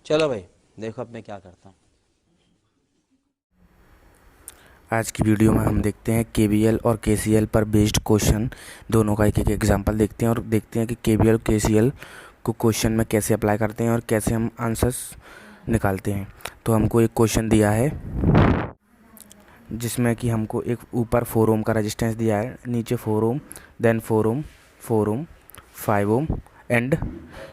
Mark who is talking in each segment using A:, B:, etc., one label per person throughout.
A: चलो भाई, देखो अब मैं क्या करता हूँ।
B: आज की वीडियो में हम देखते हैं केवीएल और केसीएल पर बेस्ड क्वेश्चन। दोनों का एक एक एग्जांपल देखते हैं और देखते हैं कि केवीएल केसीएल को क्वेश्चन में कैसे अप्लाई करते हैं और कैसे हम आंसर्स निकालते हैं। तो हमको एक क्वेश्चन दिया है जिसमें कि हमको एक ऊपर 4 ओम का रेजिस्टेंस दिया है, नीचे 4 ओम, देन 4 ओम 5 ओम एंड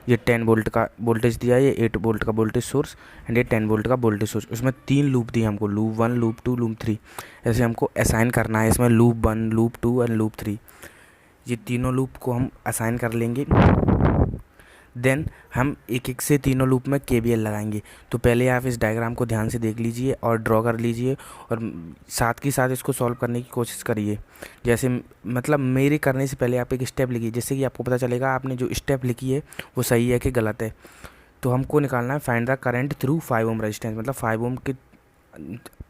B: ये 10 वोल्ट का वोल्टेज दिया है, ये 8 वोल्ट का वोल्टेज सोर्स एंड ये 10 वोल्ट का वोल्टेज सोर्स। उसमें 3 लूप दिए हमको, लूप 1, लूप 2, लूप 3। ऐसे हमको असाइन करना है इसमें लूप 1, लूप 2 एंड लूप 3। ये तीनों लूप को हम असाइन कर लेंगे। देन हम एक एक से तीनों लूप में केवीएल लगाएंगे। तो पहले आप इस डायग्राम को ध्यान से देख लीजिए और ड्रॉ कर लीजिए और साथ ही साथ इसको सॉल्व करने की कोशिश करिए। जैसे मतलब मेरे करने से पहले आप एक स्टेप लिखिए, जिससे कि आपको पता चलेगा आपने जो स्टेप लिखी है वो सही है कि गलत है। तो हमको निकालना है find the current through 5 ohm resistance, मतलब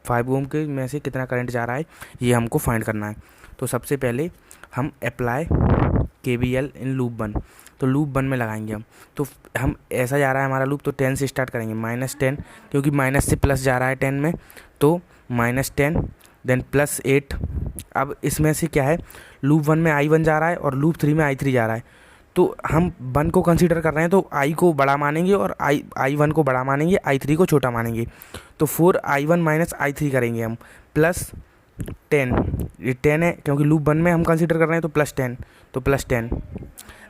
B: 5 ओम के में से कितना करंट जा रहा है ये हमको फाइंड करना है। तो सबसे पहले हम अप्लाई केवीएल इन लूप 1, तो लूप 1 में लगाएंगे हम। तो हम ऐसा जा रहा है हमारा लूप, तो 10 से स्टार्ट करेंगे, -10, क्योंकि माइनस से प्लस जा रहा है 10 में, तो -10 देन +8। अब इसमें से क्या है, लूप 1 में I1 जा रहा है और लूप 3 में I3 जा रहा है। तो हम 1 को कंसीडर कर रहे हैं, तो I को बड़ा मानेंगे और I1 को बड़ा मानेंगे, I3 को छोटा मानेंगे। तो 4I1 माइनस I3 करेंगे हम, +10। ये 10 है क्योंकि लूप 1 में हम कंसीडर कर रहे हैं, तो +10, तो +10।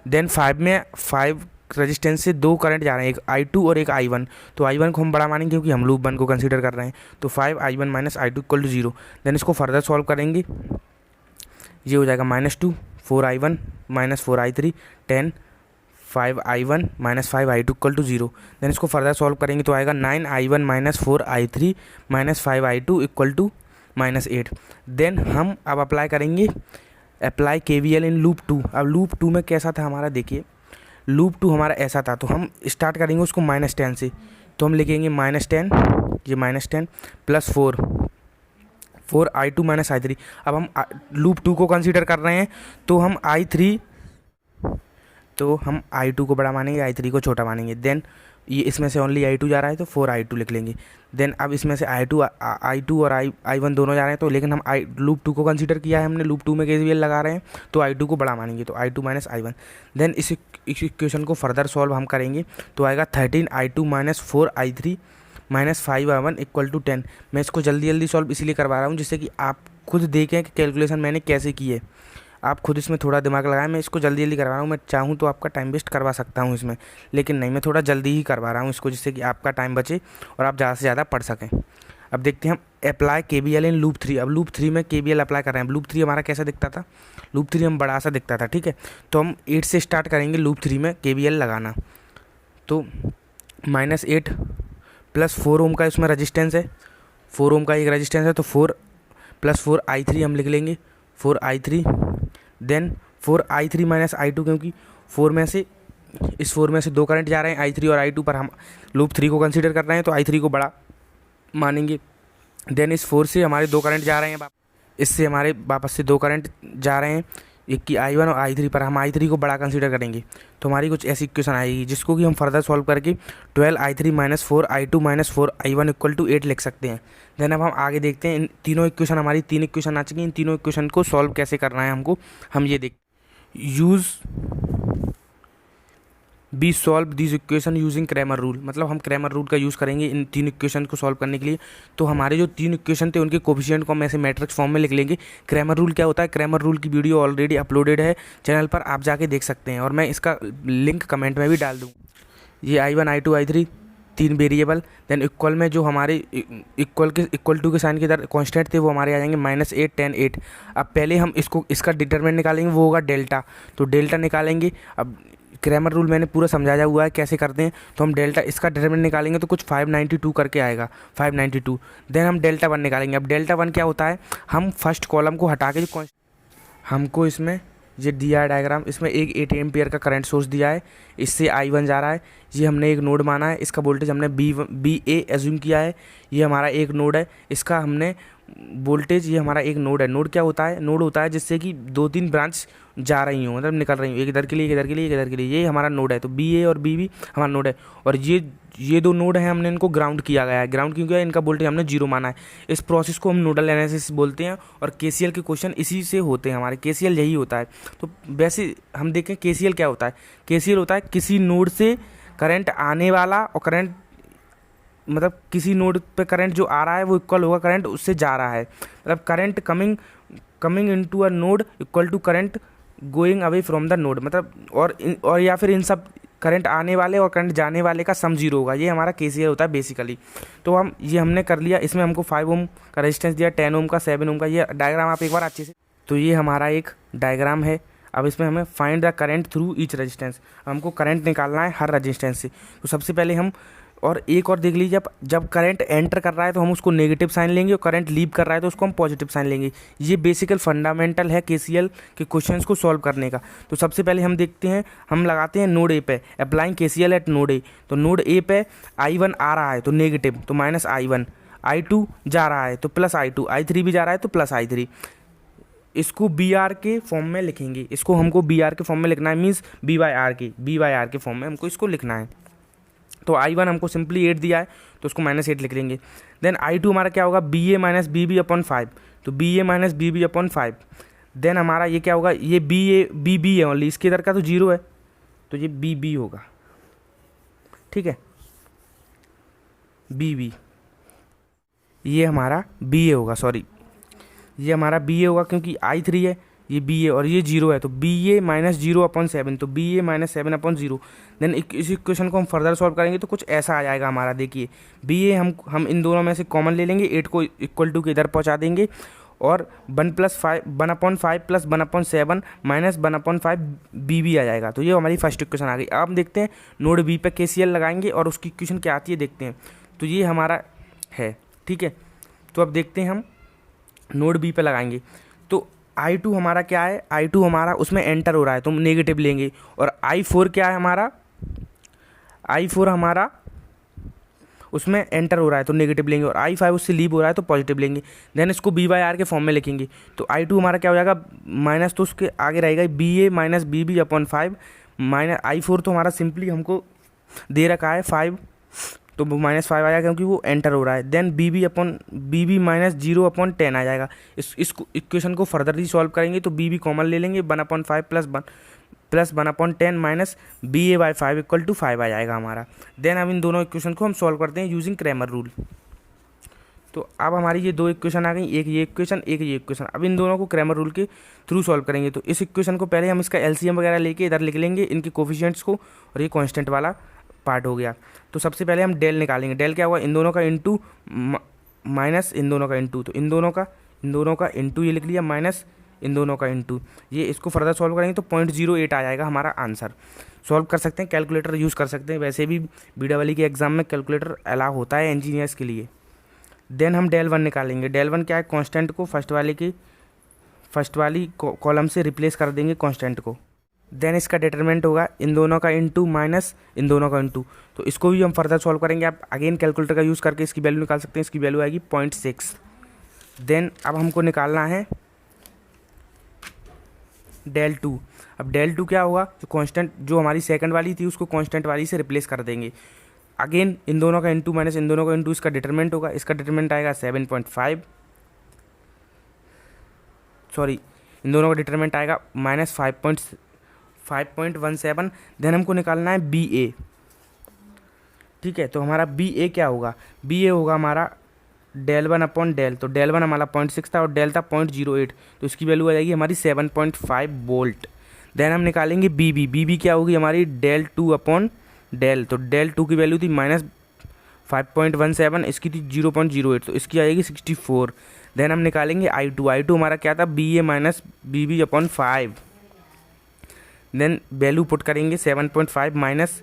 B: देन 5 रेजिस्टेंस से 2 करंट जा रहे हैं, एक I2 और एक I1। तो I1 को हम बड़ा मानेंगे क्योंकि हम लूप 1 को कंसीडर कर रहे हैं। तो 5I1 माइनस I2 = 0। देन इसको फर्दर सॉल्व करेंगे, ये हो जाएगा -2, 4I1 minus 4I3, 10, 5I1 minus 5I2 = 0। Then इसको फर्दर सॉल्व करेंगे तो आएगा 9I1 minus 4I3 minus 5I2 = -8। Then हम अब अप्लाई करेंगे, अप्लाई केवीएल इन लूप 2। अब लूप 2 में कैसा था हमारा, देखिए लूप 2 हमारा ऐसा था, तो हम स्टार्ट करेंगे उसको -10 से। तो हम लिखेंगे -10, ये -10 + 4I2 माइनस I3। अब हम लूप 2 को कंसीडर कर रहे हैं, तो हम I2 को बड़ा मानेंगे, I3 को छोटा मानेंगे। देन ये इसमें से ओनली I2 जा रहा है तो 4I2 लिख लेंगे। देन अब इसमें से I2 और I1 दोनों जा रहे हैं, तो लेकिन हम लूप 2 को कंसीडर किया है हमने, लूप 2 में केवीएल लगा रहे हैं, तो I2 को बड़ा मानेंगे, तो I2 माइनस I1। देन इस इक्वेशन को फर्दर सॉल्व हम करेंगे तो आएगा 13I2 minus 4I3 minus 5I1 = 10। मैं इसको जल्दी जल्दी सॉल्व इसलिए करवा रहा हूँ जिससे कि आप खुद देखें कि कैलकुलेशन मैंने कैसे की है। आप खुद इसमें थोड़ा दिमाग लगाएं। मैं इसको जल्दी जल्दी करवा रहा हूँ, मैं चाहूँ तो आपका टाइम वेस्ट करवा सकता हूँ इसमें, लेकिन नहीं, मैं थोड़ा जल्दी ही करवा रहा हूँ इसको, जिससे कि आपका टाइम बचे और आप ज़्यादा से ज़्यादा पढ़ सकें। अब देखते हैं हम अप्लाई केवीएल इन लूप 3। अब लूप 3 में केवीएल अप्लाई कर रहे हैं। लूप 3 हमारा कैसा दिखता था, लूप 3 हम बड़ा सा दिखता था, ठीक है। तो हम 8 से स्टार्ट करेंगे लूप 3 में केवीएल लगाना। तो -8 + 4 ओम का इसमें रजिस्टेंस है, 4 ओम का एक रजिस्टेंस है, तो 4 + 4I3 हम लिख लेंगे, 4I3। Then 4I3 minus I2, क्योंकि 4 में से 2 करंट जा रहे हैं, I3 और I2 पर हम लूप 3 को कंसीडर कर रहे हैं, तो I3 को बड़ा मानेंगे। देन इस 4 से हमारे 2 करंट जा रहे हैं, इससे हमारे वापस से 2 करंट जा रहे हैं, एक की I1 और I3 पर हम I3 को बड़ा कंसीडर करेंगे। तो हमारी कुछ ऐसी इक्वेशन आएगी जिसको कि हम फर्दर सॉल्व करके 12I3 minus 4I2 minus 4I1 = 8 लिख सकते हैं। देन अब हम आगे देखते हैं, इन तीनों इक्वेशन, हमारी 3 इक्वेशन आ चुकी हैं, इन तीनों इक्वेशन को सॉल्व कैसे करना है हमको, हम ये देख use be solve this equation using Cramer rule. मतलब हम क्रैमर रूल का यूज़ करेंगे इन 3 इक्वेशन को सॉल्व करने के लिए। तो हमारे जो 3 इक्वेशन थे उनके कोफिशिएंट को हम ऐसे मैट्रिक्स फॉर्म में लिख लेंगे। क्रैमर रूल क्या होता है, क्रैमर रूल की वीडियो ऑलरेडी अपलोडेड है चैनल पर, आप जाके देख सकते हैं और मैं इसका लिंक कमेंट में भी डाल दूँ। ये I1 I2 I3 3 variable. Than equal में जो हमारे इक्वल टू के साइन के इधर कॉन्स्टेंट थे वो हमारे आ जाएंगे -8 10 8। अब पहले हम इसका डिटरमिनेंट निकालेंगे, वो होगा डेल्टा। तो डेल्टा निकालेंगे। अब क्रैमर रूल मैंने पूरा समझाया हुआ है कैसे करते हैं। तो हम डेल्टा इसका डिटरमिनेंट निकालेंगे तो कुछ 592 करके आएगा, 592। देन हम डेल्टा 1 निकालेंगे। अब डेल्टा 1 क्या होता है, हम फर्स्ट कॉलम को हटा के जो हमको इसमें ये दिया है डायग्राम, इसमें एक 8 एम्पियर का करंट सोर्स दिया है, इससे I1 जा रहा है, ये हमने एक नोड माना है, इसका वोल्टेज हमने बी ए एज्यूम किया है। ये हमारा एक नोड है, इसका हमने वोल्टेज, ये हमारा एक नोड है। नोड क्या होता है? नोड होता है जिससे कि 2-3 ब्रांच जा रही हूँ, मतलब निकल रही हूँ, एक इधर के लिए, एक इधर के लिए, एक इधर के लिए। ये हमारा नोड है, तो बी ए और बी बी हमारा नोड है। और ये दो नोड हैं, हमने इनको ग्राउंड किया गया है। ग्राउंड क्यों किया है? इनका वोल्टेज हमने 0 माना है। इस प्रोसेस को हम नोडल एनालिसिस बोलते हैं और केसीएल के क्वेश्चन इसी से होते हैं हमारे। केसीएल यही होता है। तो वैसे हम देखें केसीएल क्या होता है। केसीएल होता है किसी नोड से करंट आने वाला और करंट, मतलब किसी नोड पे करंट जो आ रहा है वो इक्वल होगा करंट उससे जा रहा है। मतलब current coming into a node equal to current going away from the node. मतलब और या फिर इन सब करंट आने वाले और करंट जाने वाले का सम 0 होगा। ये हमारा केसीएल होता है बेसिकली। तो हमने कर लिया। इसमें हमको 5 ओम का रेजिस्टेंस दिया, 10 ओम का, 7 ओम का। ये डायग्राम आप एक बार अच्छे से, तो ये हमारा एक डायग्राम है। अब इसमें हमें find the current through each resistance, हमको करंट निकालना है हर रेजिस्टेंस से। तो सबसे पहले हम, और एक और देख लीजिए, जब करंट एंटर कर रहा है तो हम उसको नेगेटिव साइन लेंगे, और करंट लीव कर रहा है तो उसको हम पॉजिटिव साइन लेंगे। ये बेसिकल फंडामेंटल है केसीएल के क्वेश्चंस को सॉल्व करने का। तो सबसे पहले हम देखते हैं, हम लगाते हैं नोड ए पे, applying KCL eight node A. तो नोड ए पे I1 आ रहा है तो नेगेटिव, तो माइनस I1, I2 जा रहा है तो प्लस I2, I3 भी जा रहा है तो प्लस I3। इसको बी आर के फॉर्म में लिखेंगे, इसको हमको बी आर के फॉर्म में लिखना है, मीन्स बी बाई आर के फॉर्म में हमको इसको लिखना है। तो I1 हमको सिंपली 8 दिया है तो उसको -8 लिख लेंगे। देन I2 हमारा क्या होगा? B A minus B B upon 5, तो B A minus B B upon 5। Then हमारा ये क्या होगा? ये बी बी है ओनली, इसके इधर का तो 0 है तो ये बी बी होगा, ठीक है, बी बी। ये हमारा बी ए होगा, सॉरी, ये हमारा बी ए होगा क्योंकि I3 है, ये बी ए और ये 0 है, तो बी ए माइनस 0 अपॉन 7, तो B A minus 7 upon 0। Then इस इक्वेशन को हम फर्दर सॉल्व करेंगे तो कुछ ऐसा आ जाएगा हमारा। देखिए बी ए हम इन दोनों में से कॉमन ले लेंगे, 8 को इक्वल टू के इधर पहुँचा देंगे, और 1/5 प्लस 1/7 माइनस 1/5 बी बी आ जाएगा। तो ये हमारी फर्स्ट इक्वेशन आ गई। अब हम देखते हैं नोड बी पे केसीएल लगाएंगे और उसकी इक्वेशन क्या आती है देखते हैं। तो ये हमारा है, ठीक है। तो अब देखते हैं हम नोड बी पे लगाएंगे। तो I2 हमारा क्या है? I2 हमारा उसमें एंटर हो रहा है तो हम नेगेटिव लेंगे, और I4 क्या है हमारा? I4 हमारा उसमें एंटर हो रहा है तो नेगेटिव लेंगे, और I5 उससे लीव हो रहा है तो पॉजिटिव लेंगे। देन इसको बी बाई आर के फॉर्म में लिखेंगे। तो I2 हमारा क्या हो जाएगा? माइनस, तो उसके आगे रहेगा B A minus B B upon 5 minus I4 तो हमारा सिंपली हमको दे रखा है 5, तो वो -5 आ जाएगा क्योंकि वो एंटर हो रहा है। Then B B minus 0 upon 10 आ जाएगा। इस इक्वेशन को फर्दरली सॉल्व करेंगे तो बी बी कॉमन ले लेंगे, 1/5 plus 1/10 minus B A by 5 equal to 5 आ जाएगा हमारा। देन अब इन दोनों इक्वेशन को हम सॉल्व करते हैं यूजिंग क्रैमर रूल। तो अब हमारी ये 2 इक्वेशन आ गई, एक ये इक्वेशन, एक ये इक्वेशन। अब इन दोनों को क्रैमर रूल के थ्रू सॉल्व करेंगे। तो इस इक्वेशन को पहले हम इसका एलसीएम वगैरह लेके इधर लिख लेंगे, इनके कोफिशिएंट्स को, और ये कांस्टेंट वाला पार्ट हो गया। तो सबसे पहले हम डेल निकालेंगे। डेल क्या होगा? इन दोनों का इंटू माइनस इन दोनों का इंटू, तो इन दोनों का इंटू ये लिख लिया, माइनस इन दोनों का इंटू। ये इसको फर्दर सॉल्व करेंगे तो 0.08 आ जाएगा हमारा आंसर। सॉल्व कर सकते हैं, कैलकुलेटर यूज़ कर सकते हैं, वैसे भी BW के एग्जाम में कैलकुलेटर अलाउ होता है इंजीनियर्स के लिए। देन हम डेल 1 निकालेंगे। डेल 1 क्या है? कांस्टेंट को फर्स्ट वाली कॉलम से रिप्लेस कर देंगे कांस्टेंट को। देन इसका डिटरमिनेंट होगा इन दोनों का इंटू माइनस इन दोनों का इंटू, तो इसको भी हम फर्दर सॉल्व करेंगे। आप अगेन कैलकुलेटर का यूज़ करके इसकी वैल्यू निकाल सकते हैं। इसकी वैल्यू आएगी 0.6। देन अब हमको निकालना है डेल 2। अब डेल 2 क्या होगा? जो कांस्टेंट, जो हमारी सेकंड वाली थी उसको कांस्टेंट वाली से रिप्लेस कर देंगे। अगेन इन दोनों का इंटू माइनस इन दोनों का इंटू, इसका डिटरमिनेंट होगा। इसका डिटरमिनेंट आएगा 7.5, सॉरी, इन दोनों का डिटरमिनेंट आएगा माइनस 5.17। देन हमको निकालना है बी ए, ठीक है। तो हमारा बी ए क्या होगा? बी ए होगा हमारा डेल 1 अपॉन डेल, तो डेल 1 हमारा 0.6 था और डेल था 0.08, तो इसकी वैल्यू आ जाएगी हमारी 7.5 वोल्ट। देन हम निकालेंगे बी बी क्या होगी हमारी? डेल 2 अपॉन डेल, तो डेल 2 की वैल्यू थी माइनस 5.17, इसकी थी 0.08, तो इसकी आएगी 64। देन हम निकालेंगे I2 हमारा क्या था? B A minus B B upon 5। Then value put करेंगे 7.5 माइनस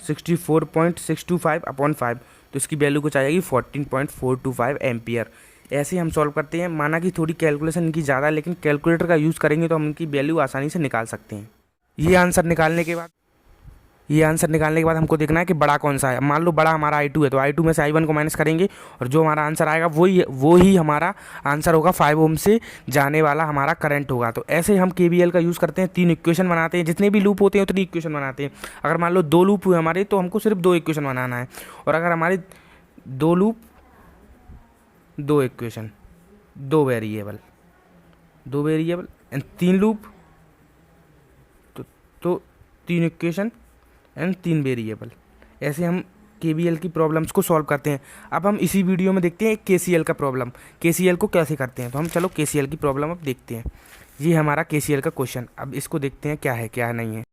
B: 64.625 अपॉन 5, तो इसकी वैल्यू कुछ आ जाएगी 14.425 एम्पियर। ऐसे हम सॉल्व करते हैं। माना कि थोड़ी कैलकुलेशन इनकी ज़्यादा है, लेकिन कैलकुलेटर का यूज़ करेंगे तो हम इनकी वैल्यू आसानी से निकाल सकते हैं। ये आंसर निकालने के बाद ये आंसर निकालने के बाद हमको देखना है कि बड़ा कौन सा है। मान लो बड़ा हमारा I2 है, तो I2 में से I1 को माइनस करेंगे और जो हमारा आंसर आएगा वो ही हमारा आंसर होगा। 5 ओम से जाने वाला हमारा करंट होगा। तो ऐसे हम KVL का यूज़ करते हैं, 3 इक्वेशन बनाते हैं, जितने भी लूप होते हैं उतनी इक्वेशन बनाते हैं। अगर मान लो 2 लूप हुए हमारे, तो हमको सिर्फ 2 इक्वेशन बनाना है। और अगर हमारे 2 loop 2 equation 2 variable and 3 loop तो 3 इक्वेशन एंड 3 वेरिएबल। ऐसे हम KVL की प्रॉब्लम्स को सॉल्व करते हैं। अब हम इसी वीडियो में देखते हैं KCL का प्रॉब्लम, KCL को कैसे करते हैं। तो हम चलो KCL की प्रॉब्लम अब देखते हैं। ये हमारा KCL का क्वेश्चन। अब इसको देखते हैं क्या है क्या नहीं है।